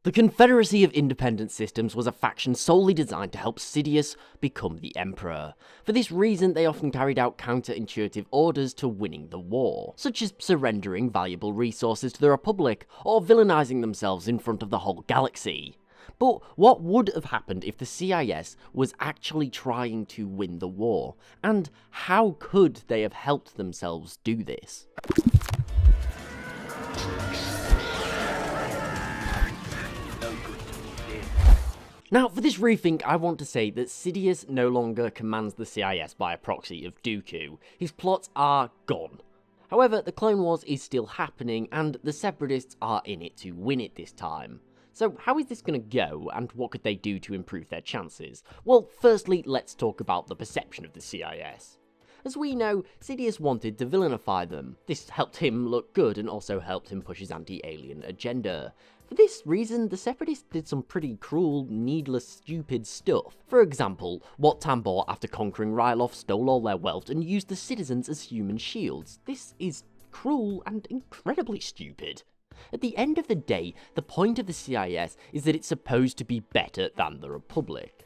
The Confederacy of Independent Systems was a faction solely designed to help Sidious become the Emperor. For this reason, they often carried out counterintuitive orders to winning the war, such as surrendering valuable resources to the Republic, or villainizing themselves in front of the whole galaxy. But what would have happened if the CIS was actually trying to win the war? And how could they have helped themselves do this? Now, for this rethink, I want to say that Sidious no longer commands the CIS by a proxy of Dooku. His plots are gone. However, the Clone Wars is still happening, and the Separatists are in it to win it this time. So how is this going to go, and what could they do to improve their chances? Well, firstly, let's talk about the perception of the CIS. As we know, Sidious wanted to villainify them. This helped him look good and also helped him push his anti-alien agenda. For this reason, the Separatists did some pretty cruel, needless, stupid stuff. For example, Wat Tambor, after conquering Ryloth, stole all their wealth and used the citizens as human shields. This is cruel and incredibly stupid. At the end of the day, the point of the CIS is that it's supposed to be better than the Republic.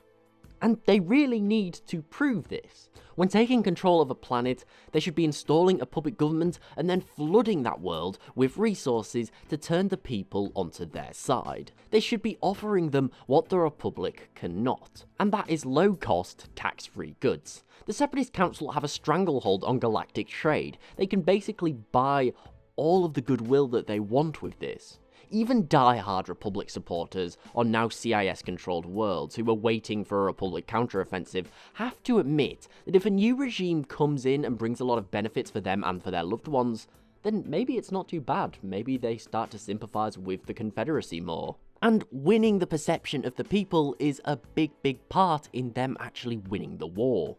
And they really need to prove this. When taking control of a planet, they should be installing a puppet government and then flooding that world with resources to turn the people onto their side. They should be offering them what the Republic cannot, and that is low-cost, tax-free goods. The Separatist Council have a stranglehold on galactic trade. They can basically buy all of the goodwill that they want with this. Even die-hard Republic supporters on now CIS-controlled worlds who are waiting for a Republic counteroffensive have to admit that if a new regime comes in and brings a lot of benefits for them and for their loved ones, then maybe it's not too bad. Maybe they start to sympathise with the Confederacy more. And winning the perception of the people is a big part in them actually winning the war.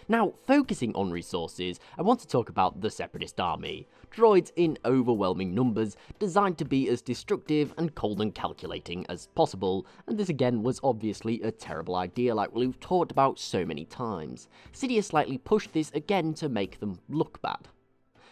Now, focusing on resources, I want to talk about the Separatist army. Droids in overwhelming numbers, designed to be as destructive and cold and calculating as possible, and this again was obviously a terrible idea like we've talked about so many times. Sidious slightly pushed this again to make them look bad.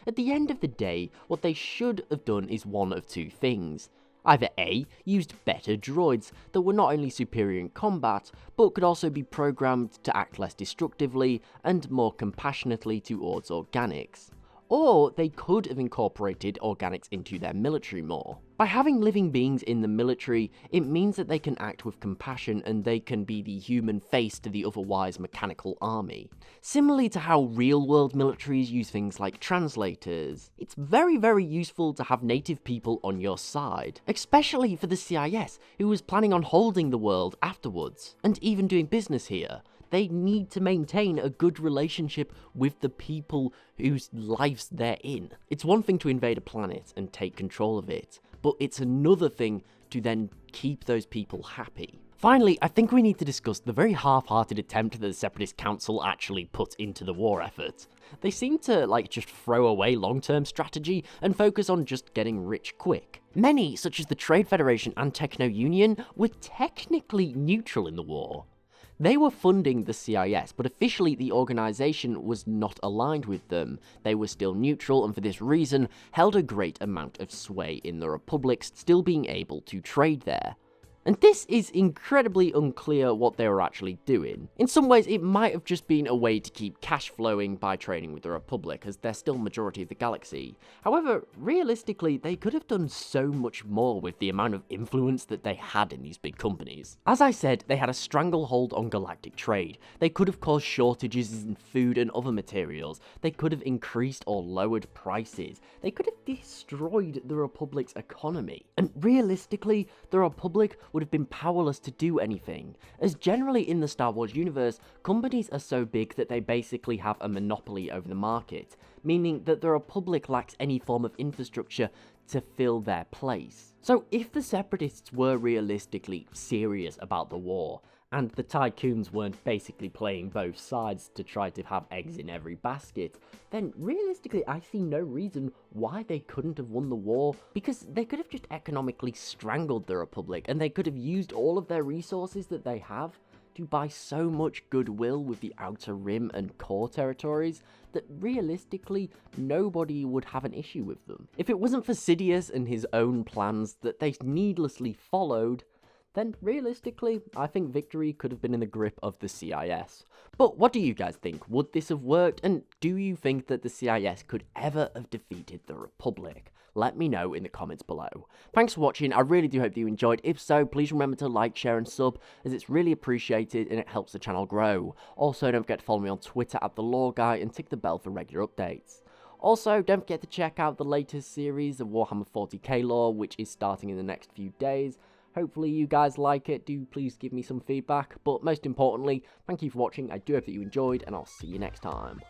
At the end of the day, what they should have done is one of two things. Either A, used better droids that were not only superior in combat, but could also be programmed to act less destructively and more compassionately towards organics. Or they could have incorporated organics into their military more. By having living beings in the military, it means that they can act with compassion and they can be the human face to the otherwise mechanical army. Similarly to how real-world militaries use things like translators, it's very useful to have native people on your side, especially for the CIS, who was planning on holding the world afterwards, and even doing business here. They need to maintain a good relationship with the people whose lives they're in. It's one thing to invade a planet and take control of it, but it's another thing to then keep those people happy. Finally, I think we need to discuss the very half-hearted attempt that the Separatist Council actually put into the war effort. They seem to, just throw away long-term strategy and focus on just getting rich quick. Many, such as the Trade Federation and Techno Union, were technically neutral in the war. They were funding the CIS, but officially the organisation was not aligned with them. They were still neutral and for this reason held a great amount of sway in the Republic, still being able to trade there. And this is incredibly unclear what they were actually doing. In some ways, it might have just been a way to keep cash flowing by trading with the Republic, as they're still majority of the galaxy. However, realistically, they could have done so much more with the amount of influence that they had in these big companies. As I said, they had a stranglehold on galactic trade. They could have caused shortages in food and other materials. They could have increased or lowered prices. They could have destroyed the Republic's economy. And realistically, the Republic would have been powerless to do anything, as generally in the Star Wars universe, companies are so big that they basically have a monopoly over the market, meaning that the Republic lacks any form of infrastructure to fill their place. So if the Separatists were realistically serious about the war, and the tycoons weren't basically playing both sides to try to have eggs in every basket, then realistically I see no reason why they couldn't have won the war, because they could have just economically strangled the Republic, and they could have used all of their resources that they have to buy so much goodwill with the Outer Rim and core territories that realistically nobody would have an issue with them. If it wasn't for Sidious and his own plans that they needlessly followed, then realistically, I think victory could have been in the grip of the CIS. But what do you guys think? Would this have worked? And do you think that the CIS could ever have defeated the Republic? Let me know in the comments below. Thanks for watching, I really do hope that you enjoyed. If so, please remember to like, share and sub, as it's really appreciated and it helps the channel grow. Also, don't forget to follow me on Twitter at @TheLoreGuy and tick the bell for regular updates. Also, don't forget to check out the latest series of Warhammer 40k lore, which is starting in the next few days. Hopefully you guys like it, do please give me some feedback, but most importantly, thank you for watching, I do hope that you enjoyed, and I'll see you next time.